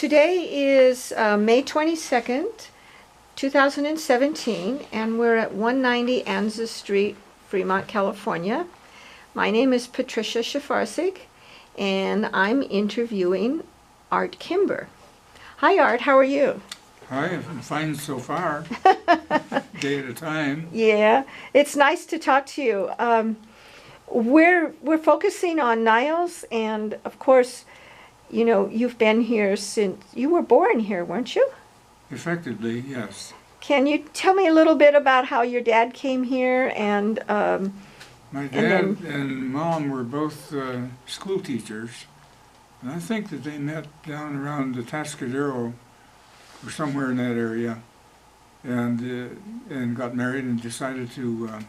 Today is May 22nd, 2017, and we're at 190 Anza Street, Fremont, California. My name is Patricia Schaffarczyk, and I'm interviewing Art Kimber. Hi, Art. How are you? Hi, I'm fine so far. Day at a time. Yeah, it's nice to talk to you. We're focusing on Niles, and of course, you know, you've been here since you were born here, weren't you? Effectively, yes. Can you tell me a little bit about how your dad came here and My dad and mom were both school teachers, and I think that they met down around the Tascadero or somewhere in that area, and got married and decided to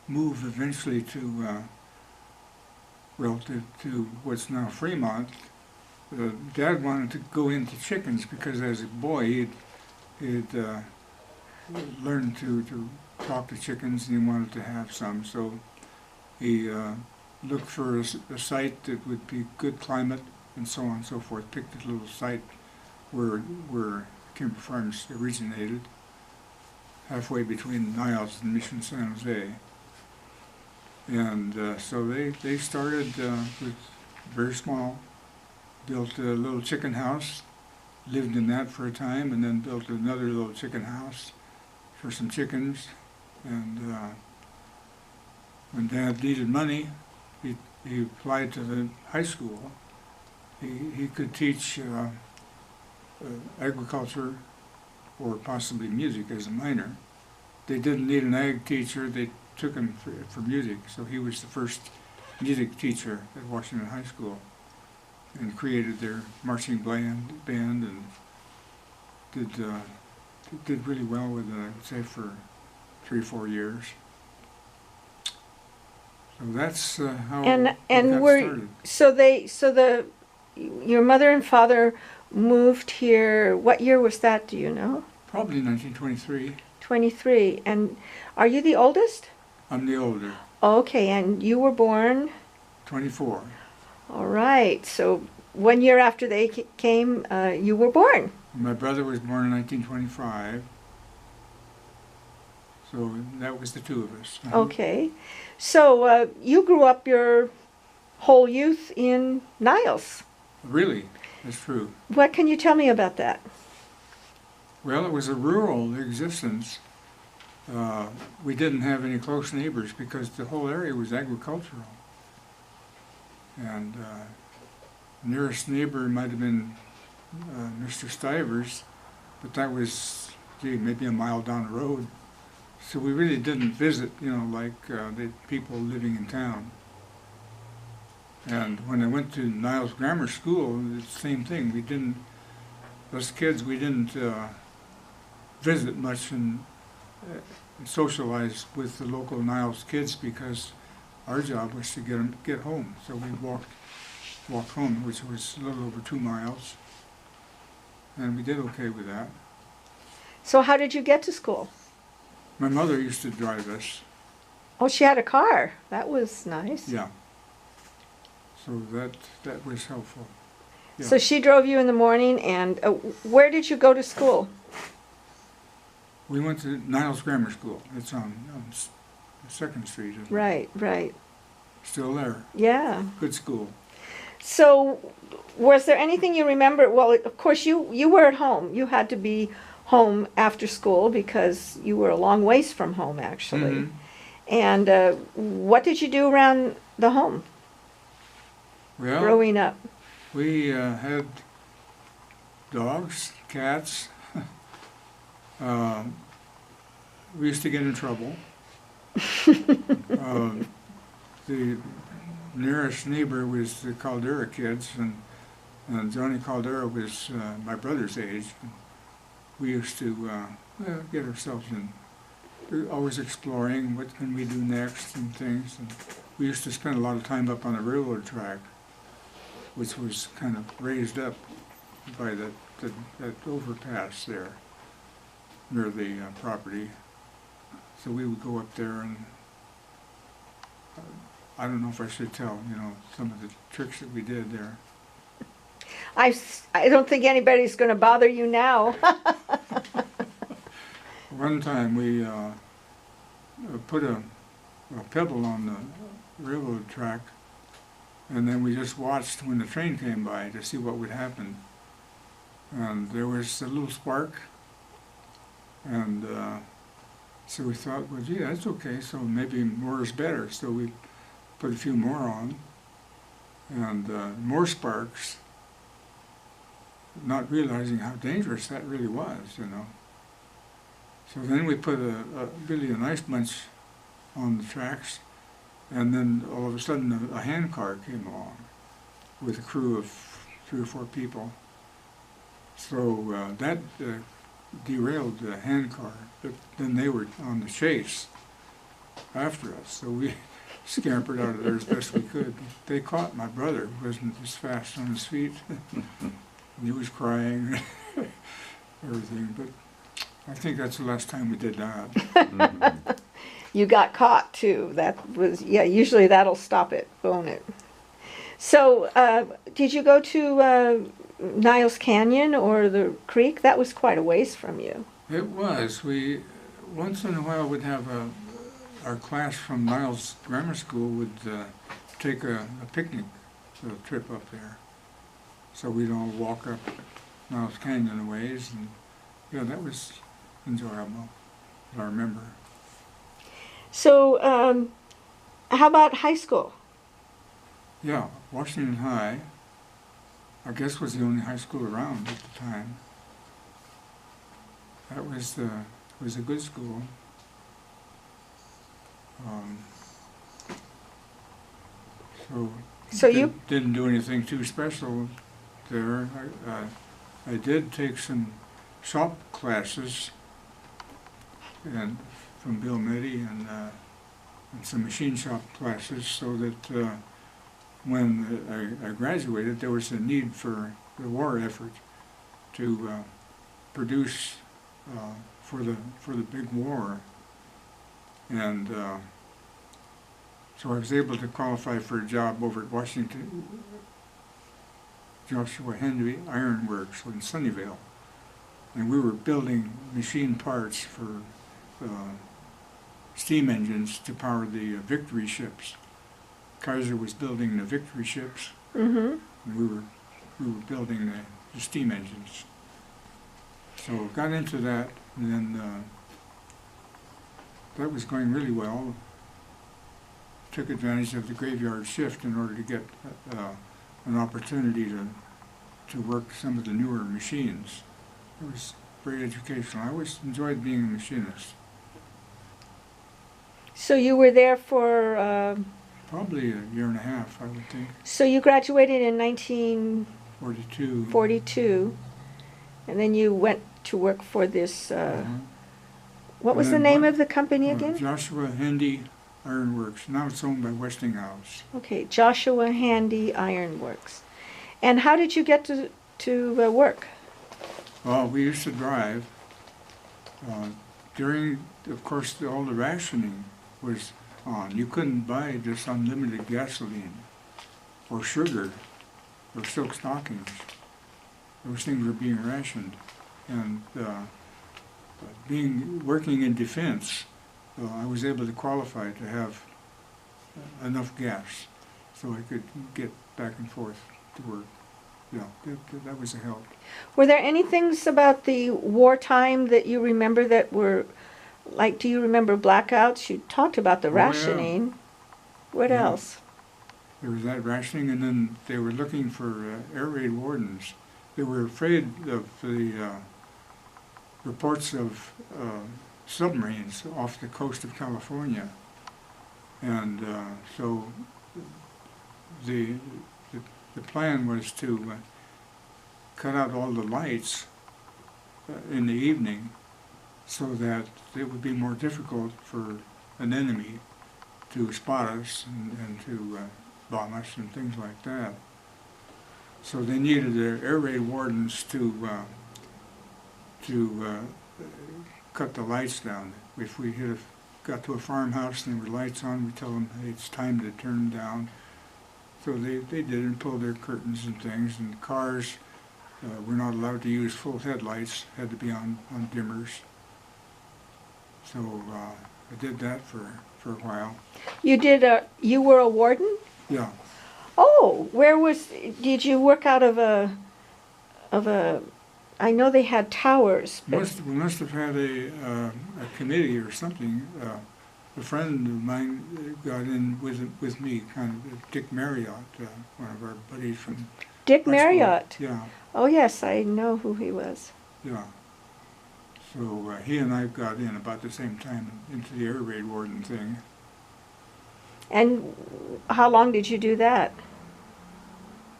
move eventually to to what's now Fremont. Dad wanted to go into chickens because as a boy he'd learned to talk to chickens and he wanted to have some. So he looked for a site that would be good climate and so on and so forth. Picked a little site where Kimber Farms originated, halfway between Niles and Mission San Jose. And so they started with very small. Built a little chicken house, lived in that for a time, and then built another little chicken house for some chickens. And when Dad needed money, he applied to the high school. He could teach agriculture or possibly music as a minor. They didn't need an ag teacher, they took him for music, so he was the first music teacher at Washington High School, and created their marching band and did really well with it, I would say, for 3 or 4 years. So that's how we got started. So your mother and father moved here. What year was that? Do you know? Probably 1923. 23. And are you the oldest? I'm the older. Okay, and you were born? 24. All right. So 1 year after they came, you were born. My brother was born in 1925. So that was the two of us. Okay. So you grew up your whole youth in Niles. Really, that's true. What can you tell me about that? Well, it was a rural existence. We didn't have any close neighbors because the whole area was agricultural. And nearest neighbor might have been Mr. Stivers, but that was, maybe a mile down the road. So we really didn't visit, like the people living in town. And when I went to Niles Grammar School, the same thing. We didn't, us kids, we didn't visit much and socialize with the local Niles kids because our job was to get home. So we walked home, which was a little over 2 miles, and we did okay with that. So how did you get to school? My mother used to drive us. Oh, she had a car. That was nice. Yeah. So that was helpful. Yeah. So she drove you in the morning, and where did you go to school? We went to Niles Grammar School. It's on 2nd Street. Isn't it? Right, right. Still there. Yeah. Good school. So was there anything you remember? Well, of course, you were at home. You had to be home after school because you were a long ways from home, actually. Mm-hmm. And what did you do around the home growing up? We had dogs, cats. We used to get in trouble. The nearest neighbor was the Caldera kids, and Johnny Caldera was my brother's age. We used to get ourselves in. We were always exploring what can we do next and things. And we used to spend a lot of time up on the railroad track, which was kind of raised up by that overpass there near the property. So we would go up there, and I don't know if I should tell, some of the tricks that we did there. I don't think anybody's going to bother you now. One time we put a pebble on the railroad track, and then we just watched when the train came by to see what would happen. And there was a little spark, and so we thought, well, gee, that's okay, so maybe more is better. So we put a few more on, and more sparks, not realizing how dangerous that really was, you know. So then we put really a nice bunch on the tracks, and then all of a sudden a hand car came along with a crew of 3 or 4 people. So that derailed the hand car, but then they were on the chase after us, so we scampered out of there as best we could. They caught my brother, who wasn't as fast on his feet. He was crying, everything, but I think that's the last time we did that. You got caught too. That was, yeah, usually that'll stop it, won't it? So, did you go to Niles Canyon or the creek? That was quite a ways from you. It was. We, once in a while, would have our class from Niles Grammar School would take a picnic trip up there. So we'd all walk up Niles Canyon a ways, and yeah, that was enjoyable, I remember. So, how about high school? Yeah, Washington High, I guess, was the only high school around at the time. That was a good school. So you didn't do anything too special there. I did take some shop classes, and from Bill Mitty, and some machine shop classes, so that when I graduated, there was a need for the war effort to produce for the big war, and so I was able to qualify for a job over at Joshua Henry Iron Works in Sunnyvale, and we were building machine parts for steam engines to power the Victory ships. Kaiser was building the Victory ships, and we were building the steam engines. So got into that, and then that was going really well. Took advantage of the graveyard shift in order to get an opportunity to work some of the newer machines. It was very educational. I always enjoyed being a machinist. So you were there for probably a year and a half, I would think. So you graduated in 1942. 42. And then you went to work for this. What was the name of the company again? Joshua Hendy Iron Works. Now it's owned by Westinghouse. Okay, Joshua Handy Iron Works. And how did you get to work? Well, we used to drive. During, of course, all the rationing was on. You couldn't buy just unlimited gasoline or sugar or silk stockings. Those things were being rationed. And working in defense, I was able to qualify to have enough gas so I could get back and forth to work. Yeah, that was a help. Were there any things about the wartime that you remember that were, like, do you remember blackouts? You talked about the rationing. Yeah. What else? There was that rationing, and then they were looking for air raid wardens. They were afraid of the reports of submarines off the coast of California, and so the plan was to cut out all the lights in the evening so that it would be more difficult for an enemy to spot us and to bomb us and things like that. So they needed air raid wardens to cut the lights down. If we got to a farmhouse and there were lights on, we'd tell them, hey, it's time to turn them down. So they did and pulled their curtains and things, and cars we're not allowed to use full headlights, had to be on dimmers. So I did that for a while. You were a warden? Yeah. Oh, did you work out of I know they had towers, but. We must have had a committee or something. A friend of mine got in with me, kind of Dick Marriott, one of our buddies from Dick high Marriott? school. Yeah. Oh yes, I know who he was. Yeah. So he and I got in about the same time into the air raid warden thing. And how long did you do that?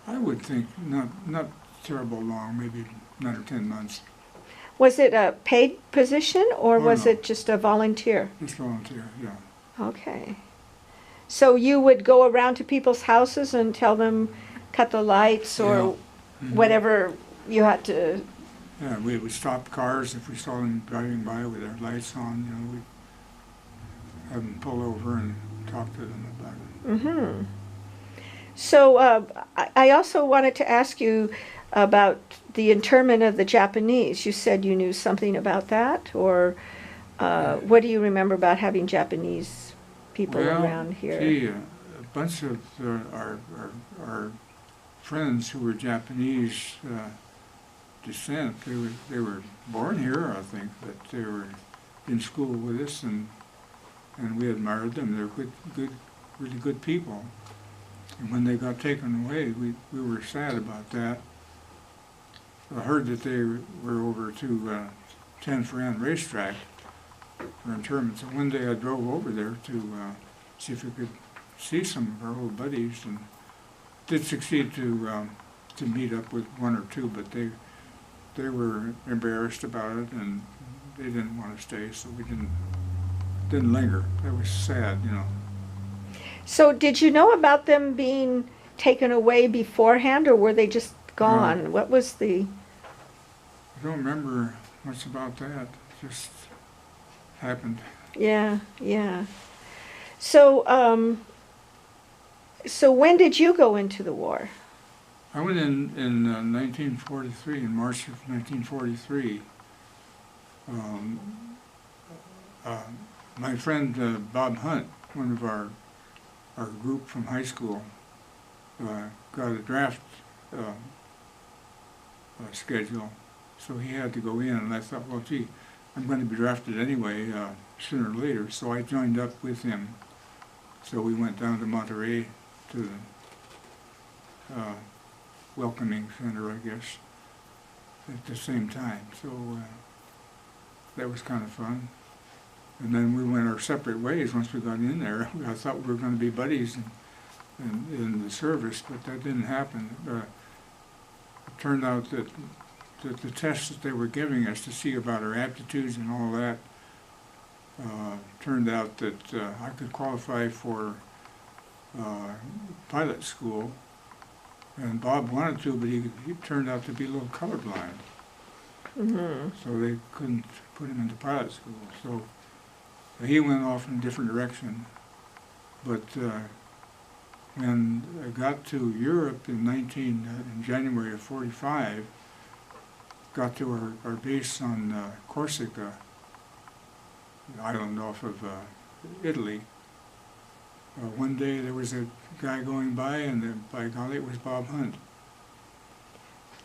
I would think not terrible long, maybe 9 or 10 months. Was it a paid position or was no. it just a volunteer? Just volunteer, yeah. Okay. So you would go around to people's houses and tell them cut the lights or Yeah. Mhm. whatever you had to. Yeah, we would stop cars if we saw them driving by with their lights on. You know, we'd have them pull over and talk to them about it. Mm-hmm. So I also wanted to ask you about the internment of the Japanese. You said you knew something about that, or what do you remember about having Japanese people around here? Gee, a bunch of our friends who were Japanese descent, they were born here, I think, but they were in school with us, and we admired them. They're really good people. And when they got taken away, we were sad about that. I heard that they were over to 10 for N racetrack for internment. So one day I drove over there to see if we could see some of our old buddies, and did succeed to meet up with one or two, but they were embarrassed about it and they didn't want to stay, so we didn't linger. That was sad, you know. So did you know about them being taken away beforehand, or were they just gone? No. What was the... I don't remember much about that. It just happened. Yeah, yeah. So, so when did you go into the war? I went in 1943, in March of 1943. My friend Bob Hunt, one of our group from high school, got a draft schedule, so he had to go in, and I thought, well, gee, I'm going to be drafted anyway, sooner or later, so I joined up with him. So we went down to Monterey to the welcoming center, I guess, at the same time. So that was kind of fun. And then we went our separate ways once we got in there. I thought we were going to be buddies in the service, but that didn't happen. It turned out that the tests that they were giving us to see about our aptitudes and all that, turned out that I could qualify for pilot school, and Bob wanted to, but he turned out to be a little colorblind. Mm-hmm. So they couldn't put him into pilot school. So he went off in a different direction. But when I got to Europe in January of '45, got to our base on Corsica, an island off of Italy. One day there was a guy going by, and by golly, it was Bob Hunt.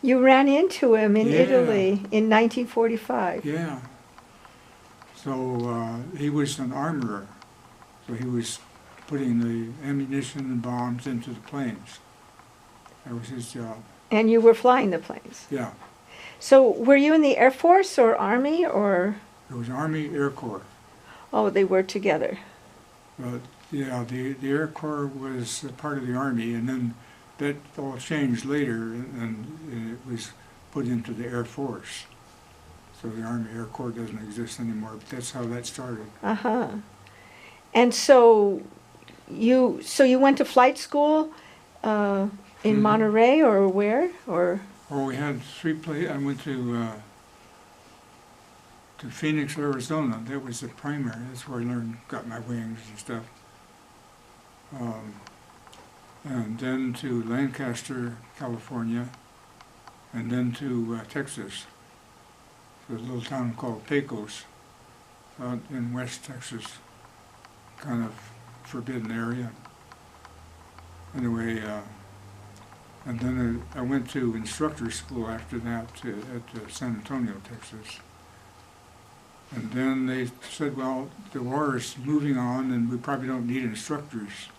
You ran into him in Yeah. Italy in 1945. Yeah. So he was an armorer. So he was putting the ammunition and bombs into the planes. That was his job. And you were flying the planes. Yeah. So were you in the Air Force or Army, or? It was Army Air Corps. Oh, they were together. Yeah, the Air Corps was a part of the Army, and then that all changed later, and it was put into the Air Force. So the Army Air Corps doesn't exist anymore, but that's how that started. Uh-huh. And so you went to flight school in Monterey, or where? Or Oh, we had 3 places. I went to Phoenix, Arizona. That was the primary. That's where I got my wings and stuff. And then to Lancaster, California, and then to Texas, to a little town called Pecos, out in West Texas, kind of forbidden area. Anyway, and then I went to instructor school after that at San Antonio, Texas. And then they said, well, the war is moving on and we probably don't need instructors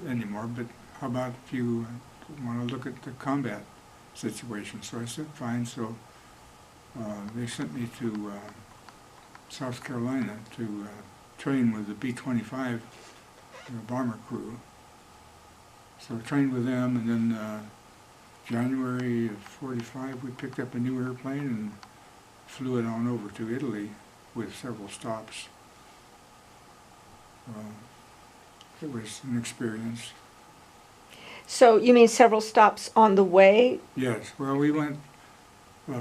anymore, but how about if you want to look at the combat situation? So I said, fine. So they sent me to South Carolina to train with the B-25 bomber crew. So I trained with them, and then January of '45 we picked up a new airplane and flew it on over to Italy with several stops. It was an experience. So you mean several stops on the way? Yes, well we went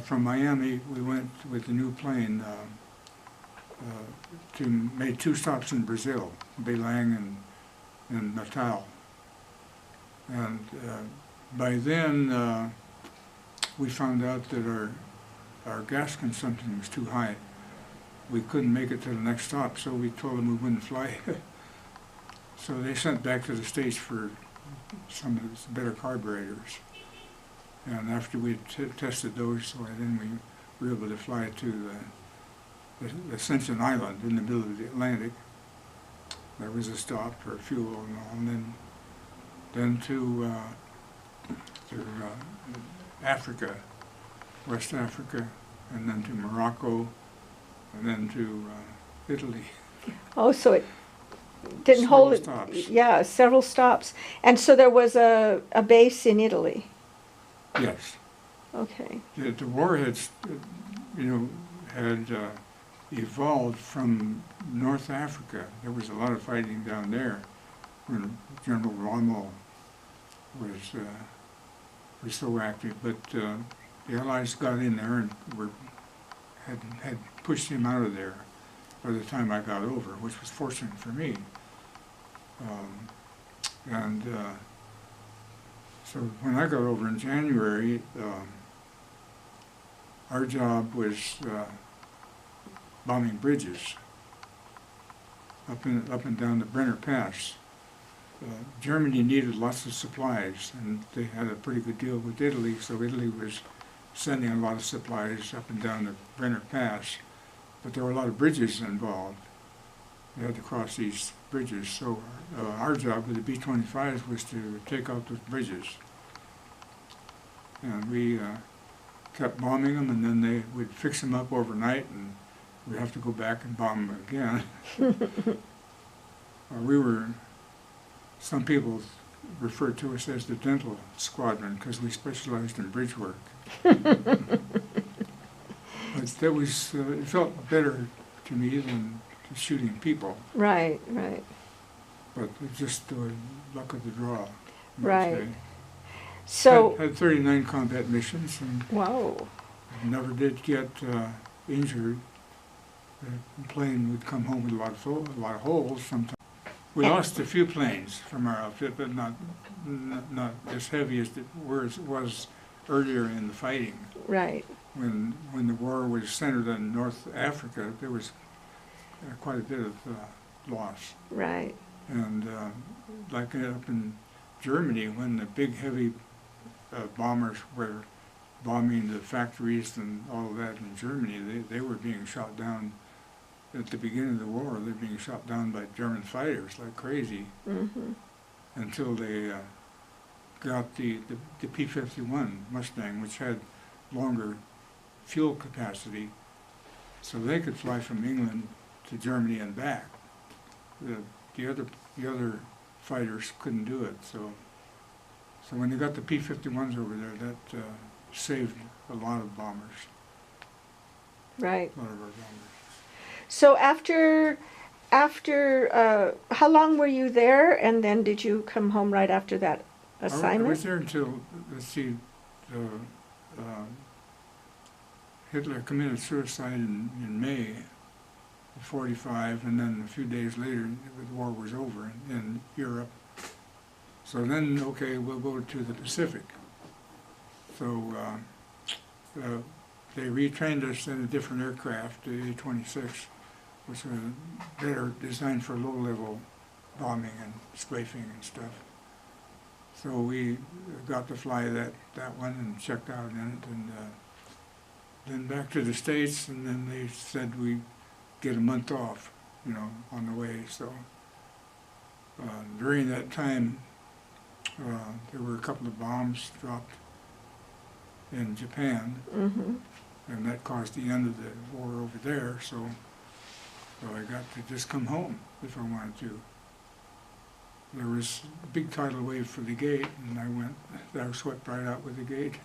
from Miami, we went with the new plane made 2 stops in Brazil, Belém and Natal. And by then we found out that our gas consumption was too high. We couldn't make it to the next stop, so we told them we wouldn't fly. So they sent back to the States for some of the better carburetors. And after we tested those, then we were able to fly to the Ascension Island in the middle of the Atlantic. There was a stop for fuel and all, and then to Africa, West Africa, and then to Morocco, and then to Italy. Oh, so it didn't hold it. Stops. Yeah, several stops. And so there was a base in Italy. Yes. Okay. The war had evolved from North Africa. There was a lot of fighting down there when General Rommel was so active, but the Allies got in there and had pushed him out of there by the time I got over, which was fortunate for me. So when I got over in January, our job was bombing bridges up and down the Brenner Pass. Germany needed lots of supplies, and they had a pretty good deal with Italy, so Italy was sending a lot of supplies up and down the Brenner Pass, but there were a lot of bridges involved. They had to cross these bridges, so our job with the B-25s was to take out those bridges. And we kept bombing them, and then they would fix them up overnight, and we'd have to go back and bomb them again. Some people referred to us as the dental squadron because we specialized in bridge work. But that was, it felt better to me than shooting people. Right, right. But it's just the luck of the draw. Right. So had 39 combat missions and wow. Never did get injured. The plane would come home with a lot of holes sometimes. We lost a few planes from our outfit, but not as heavy as it was earlier in the fighting. Right. When the war was centered on North Africa, there was quite a bit of loss. Right. And like up in Germany, when the big heavy bombers were bombing the factories and all of that in Germany, they were being shot down. At the beginning of the war, they're being shot down by German fighters like crazy, until they got the P-51 Mustang, which had longer fuel capacity, so they could fly from England to Germany and back. The other fighters couldn't do it, so when they got the P-51s over there, that saved a lot of bombers. Right. A lot of our bombers. So after how long were you there, and then did you come home right after that assignment? I was there until, let's see, Hitler committed suicide in May of '45, and then a few days later the war was over in Europe. So then, okay, we'll go to the Pacific. So they retrained us in a different aircraft, the A-26, which was better designed for low-level bombing and strafing and stuff. So we got to fly that one and checked out in it, and then back to the States, and then they said we'd get a month off, you know, on the way. So during that time, there were a couple of bombs dropped in Japan, and that caused the end of the war over there. So I got to just come home if I wanted to. There was a big tidal wave for the gate, and I was swept right out with the gate.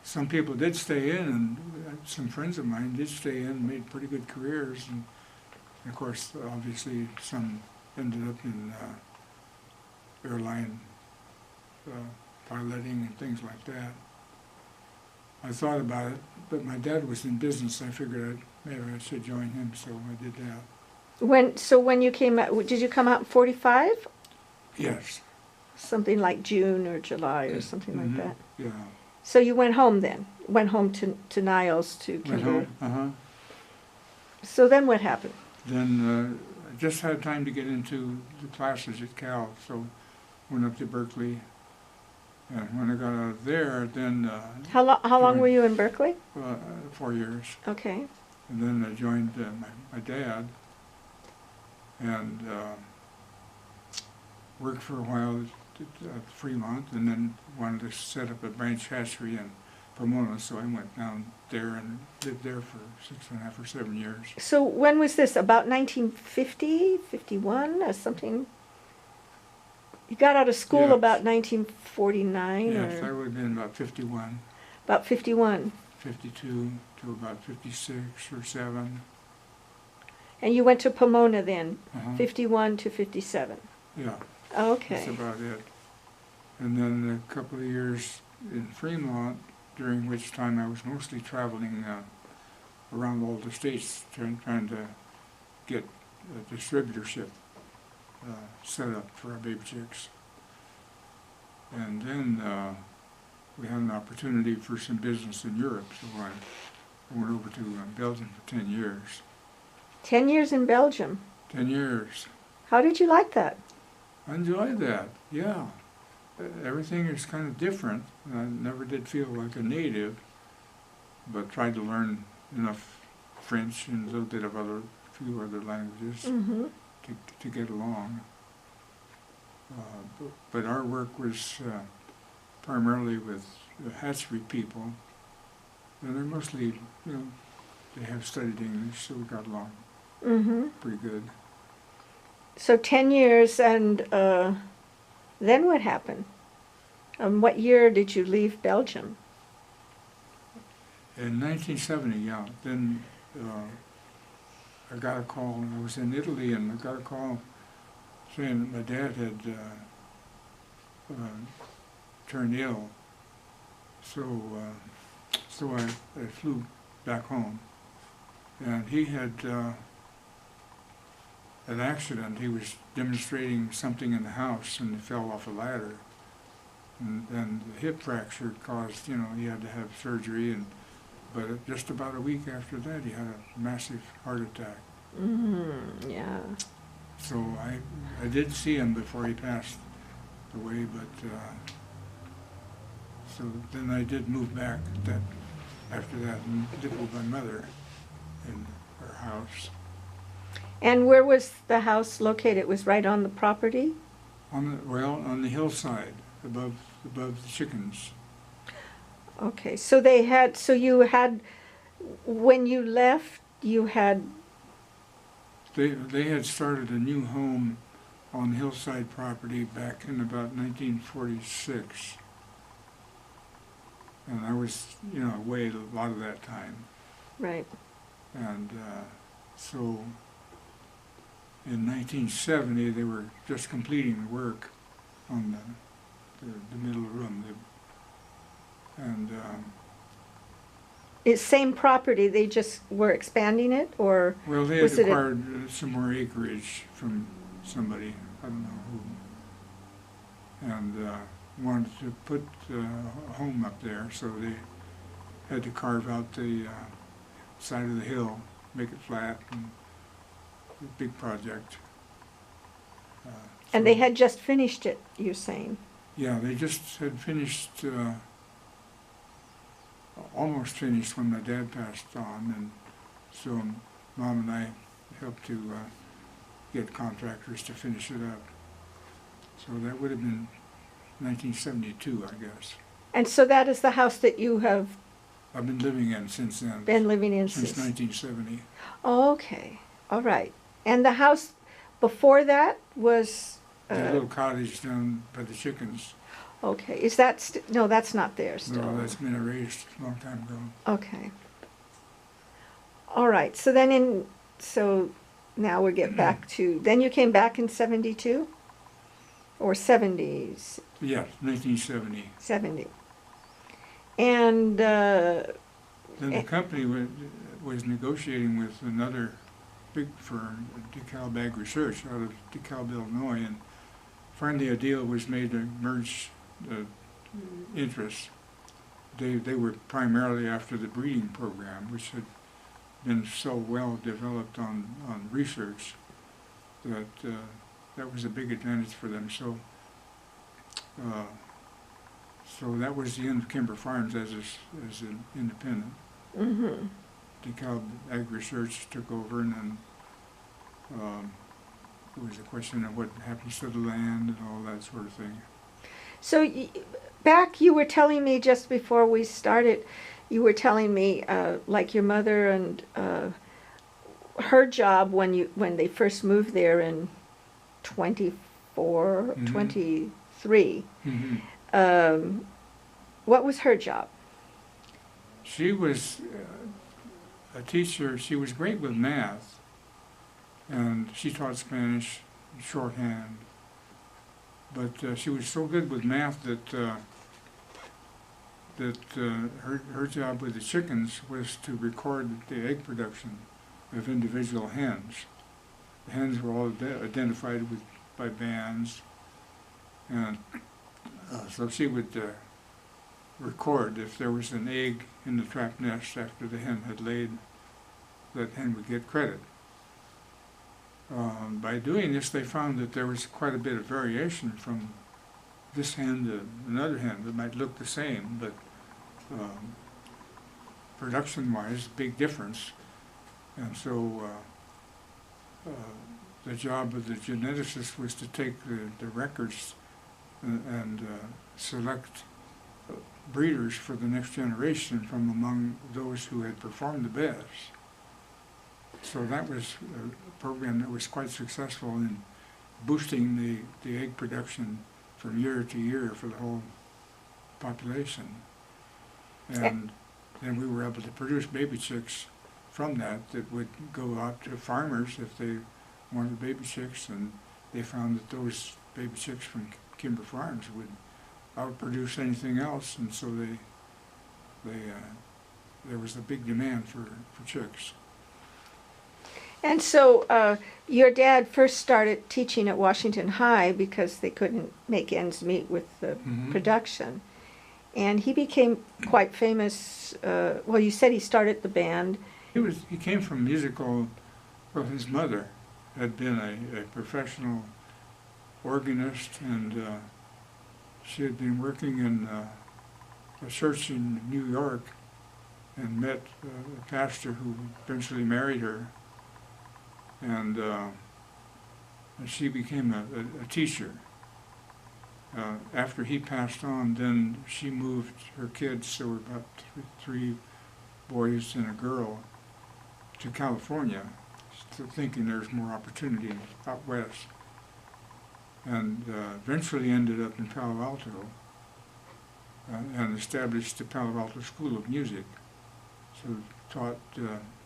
Some people did stay in, and some friends of mine did stay in and made pretty good careers. And of course, obviously, some ended up in airline piloting and things like that. I thought about it, but my dad was in business. I figured maybe I should join him, so I did that. When you came out, did you come out in 45? Yes. Something like June or July or something like that. Yeah. So you went home then? Went home to Niles to Kimber? Went home, So then what happened? Then I just had time to get into the classes at Cal, so went up to Berkeley. And when I got out of there, then... How long were you in Berkeley? 4 years. Okay. And then I joined my dad, and worked for a while at Fremont, and then wanted to set up a branch hatchery in Pomona, so I went down there and lived there for 6.5 or 7 years. So when was this? About 1950, 51, or something? You got out of school Yes. about 1949? Yes, or I would have been about 51, about 51. 52 to about 56 or 7. And you went to Pomona then, Uh-huh. 51 to 57. Yeah, Okay. that's about it. And then a couple of years in Fremont, during which time I was mostly traveling around all the states, trying to get a distributorship set up for our baby chicks. And then we had an opportunity for some business in Europe, so I went over to Belgium for 10 years. 10 years in Belgium. 10 years. How did you like that? I enjoyed that, yeah. Everything is kind of different. I never did feel like a native, but tried to learn enough French and a little bit of few other languages to get along. But our work was primarily with hatchery people, and they're mostly, you know, they have studied English, so we got along pretty good. So 10 years, and then what happened? What year did you leave Belgium? In 1970, yeah. Then I got a call. I was in Italy, and I got a call saying that my dad had turned ill. So I flew back home, and he had an accident. He was demonstrating something in the house, and he fell off a ladder, and the hip fracture caused, you know, he had to have surgery, but just about a week after that, he had a massive heart attack. Yeah. So I did see him before he passed away, but so then I did move back after that and lived with my mother in her house. And where was the house located? It was right on the property? On the hillside above the chickens. Okay, so you had, when you left, you had... They had started a new home on hillside property back in about 1946. And I was, you know, away a lot of that time. Right. And so in 1970, they were just completing the work on the middle room. And It's same property, they just were expanding it, or well, they had was it acquired some more acreage from somebody, I don't know who. And wanted to put a home up there, so they had to carve out the side of the hill, make it flat, and a big project. And they had just finished it, you're saying? Yeah, they just had finished, almost finished when my dad passed on, and so Mom and I helped to get contractors to finish it up. So that would have been 1972, I guess. And so that is the house that you have I've been living in since then. been living in since 1970. Oh, okay, all right. And the house before that was... The little cottage down by the chickens. Okay, is that, no, that's not there still. No, that's been erased a long time ago. Okay. All right, so then so now we get back to, then you came back in 72? Or 70s? Yes, 1970. 70. And... Then the company was negotiating with another big firm, DeKalb Ag Research, out of DeKalb, Illinois, and finally a deal was made to merge the interests. They were primarily after the breeding program, which had been so well developed on research that that was a big advantage for them. So so that was the end of Kimber Farms as an independent. Mm-hmm. DeKalb Ag Research took over, and then it was a question of what happens to the land and all that sort of thing. So back, you were telling me just before we started, you were telling me like your mother and her job when they first moved there in 24, Mm-hmm. 23. Mm-hmm. What was her job? She was a teacher. She was great with math, and she taught Spanish, shorthand. But she was so good with math that her job with the chickens was to record the egg production of individual hens. The hens were all identified by bands, and so she would record if there was an egg in the trap nest after the hen had laid, that hen would get credit. By doing this, they found that there was quite a bit of variation from this hen to another hen that might look the same, but production-wise, big difference. And so the job of the geneticist was to take the records and select breeders for the next generation from among those who had performed the best. So that was a program that was quite successful in boosting the egg production from year to year for the whole population. And then we were able to produce baby chicks from that would go out to farmers if they wanted baby chicks, and they found that those baby chicks from Kimber Farms would outproduce anything else, and so there was a big demand for chicks. And so your dad first started teaching at Washington High because they couldn't make ends meet with the production. And he became quite famous. Well, you said he started the band. He came from musical. Well, his mother had been a professional organist, and she had been working in a church in New York and met a pastor who eventually married her. And she became a teacher. After he passed on, then she moved her kids, there were about three boys and a girl, to California, thinking there's more opportunity out west. And eventually ended up in Palo Alto and established the Palo Alto School of Music. So taught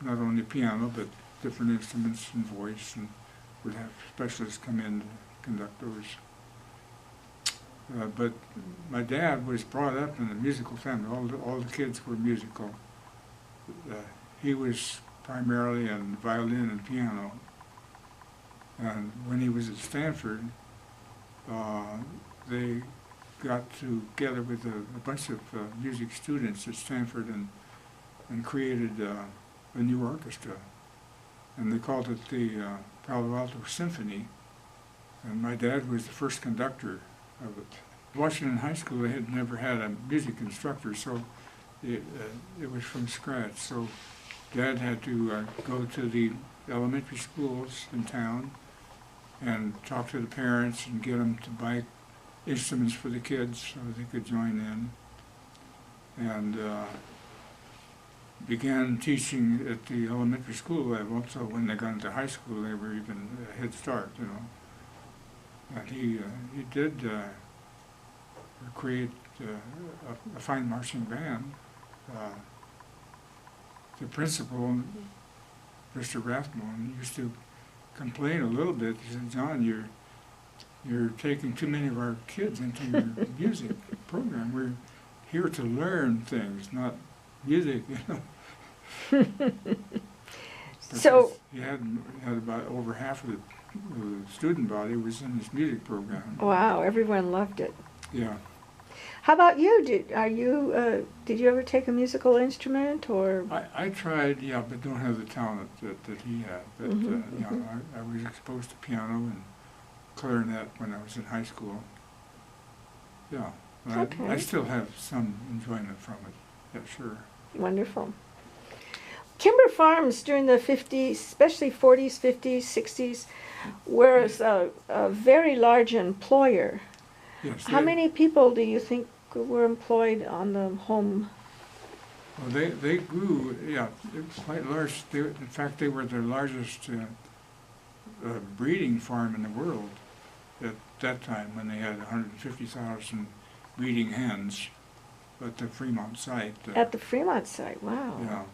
not only piano, but different instruments and voice, and would have specialists come in to conduct those. But my dad was brought up in a musical family. All the kids were musical. He was primarily in violin and piano. And when he was at Stanford, they got together with a bunch of music students at Stanford and created a new orchestra. And they called it the Palo Alto Symphony. And my dad was the first conductor of it. Washington High School, they had never had a music instructor, so it was from scratch. So Dad had to go to the elementary schools in town and talk to the parents and get them to buy instruments for the kids so they could join in. And began teaching at the elementary school level, so when they got into high school, they were even a head start, you know. And he did create a fine marching band. The principal, Mr. Rathbone, used to complain a little bit. He said, "John, you're taking too many of our kids into your music program. We're here to learn things, not music, you know." So he had about over half of the student body was in his music program. wow, everyone loved it. Yeah. How about you? Did you ever take a musical instrument or? I tried, yeah, but don't have the talent that he had. But yeah, I was exposed to piano and clarinet when I was in high school. Yeah, Okay. I still have some enjoyment from it. Yeah, sure. Wonderful. Kimber Farms during the 50s, especially 40s, 50s, 60s, was a very large employer. Yes. How many people do you think were employed on the home? Well, they grew, yeah, quite large. In fact, they were the largest breeding farm in the world at that time, when they had 150,000 breeding hens at the Fremont site. At the Fremont site, wow. Yeah.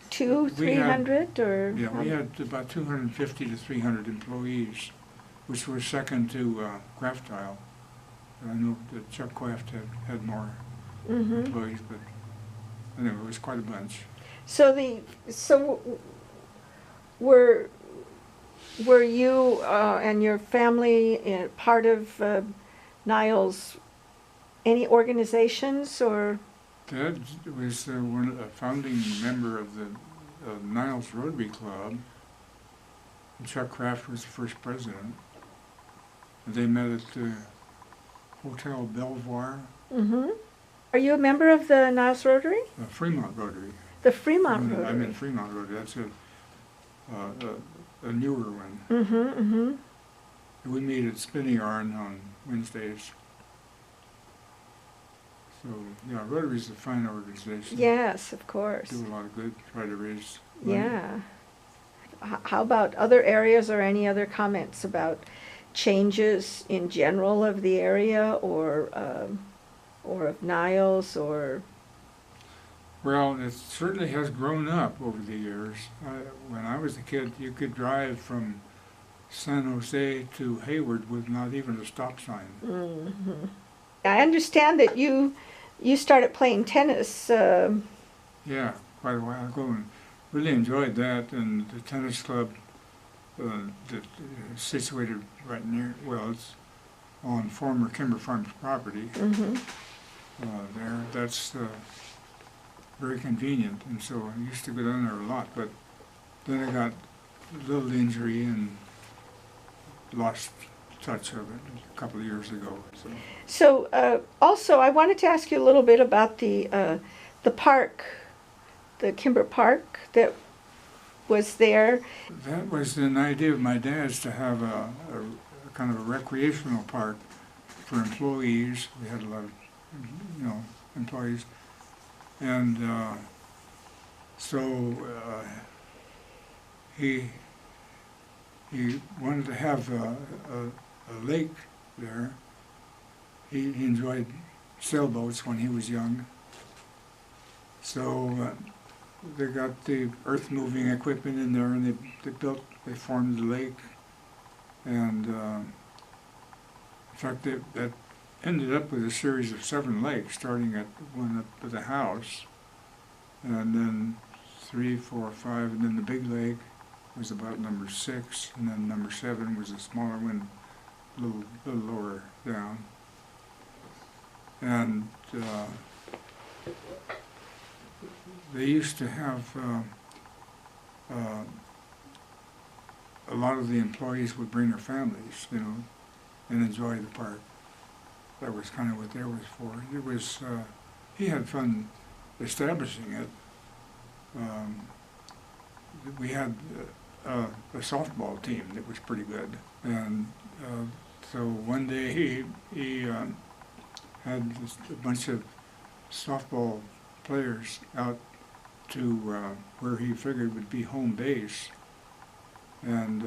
300 or? Yeah, we had about 250 to 300 employees, which were second to Kraft Tile. I know that Chuck Kraft had more employees, but anyway, it was quite a bunch. So were you and your family part of Niles, any organizations or? Dad was a founding member of the Niles Rotary Club. And Chuck Kraft was the first president. And they met at the Hotel Belvoir. Are you a member of the Niles Rotary? Fremont Rotary. The Fremont Rotary. I'm in Fremont Rotary. That's a newer one. We meet at Spinning Yarn on Wednesdays. So, yeah, Rotary is a fine organization. Yes, of course. Do a lot of good, try to raise money. Yeah. How about other areas or any other comments about changes in general of the area or of Niles or? Well, it certainly has grown up over the years. When I was a kid, you could drive from San Jose to Hayward with not even a stop sign. I understand that you started playing tennis. Yeah, quite a while ago, and really enjoyed that. And the tennis club that is situated right near, well, it's on former Kimber Farms property. There, that's very convenient, and so I used to go down there a lot. But then I got a little injury and lost touch of it a couple of years ago. So also, I wanted to ask you a little bit about the park, the Kimber Park that was there. That was an idea of my dad's to have a kind of a recreational park for employees. We had a lot of, employees, and so he wanted to have a lake there. He enjoyed sailboats when he was young. So they got the earth-moving equipment in there, and they formed the lake. And in fact, that ended up with a series of 7 lakes, starting at one up at the house, and then 3, 4, 5, and then the big lake was about number 6, and then number 7 was a smaller one little lower down. And they used to have a lot of the employees would bring their families, you know, and enjoy the park. That was kind of what that was for. It was, he had fun establishing it. We had a softball team that was pretty good. And so one day he had a bunch of softball players out to where he figured would be home base. And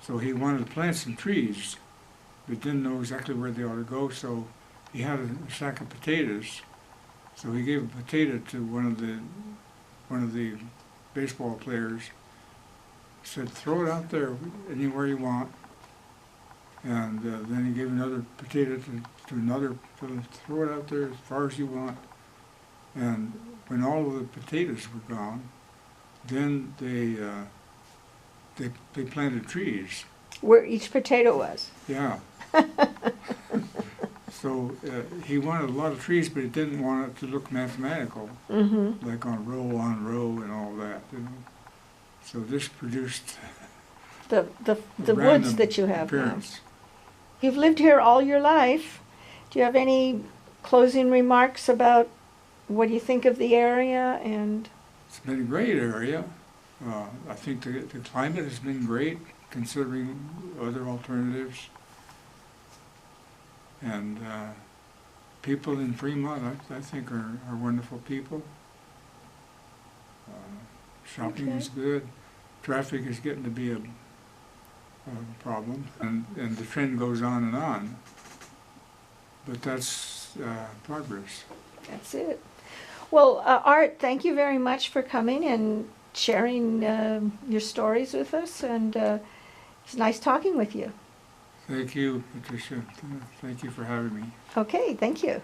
so he wanted to plant some trees, but didn't know exactly where they ought to go, so he had a sack of potatoes. So he gave a potato to one of the baseball players, said, throw it out there anywhere you want. And then he gave another potato to another fellow, throw it out there as far as you want. And when all of the potatoes were gone, then they planted trees. Where each potato was. Yeah. So he wanted a lot of trees, but he didn't want it to look mathematical, like on row and all that, you know. So this produced the woods that you have appearance. now. You've lived here all your life. Do you have any closing remarks about what you think of the area? And it's been a great area. I think the climate has been great, considering other alternatives. And people in Fremont, I think, are wonderful people. Shopping is good. Traffic is getting to be a problem, and the trend goes on and on. But that's progress. that's it. Well, Art, thank you very much for coming and sharing your stories with us, and it's nice talking with you. Thank you, Patricia. Thank you for having me. Okay, thank you.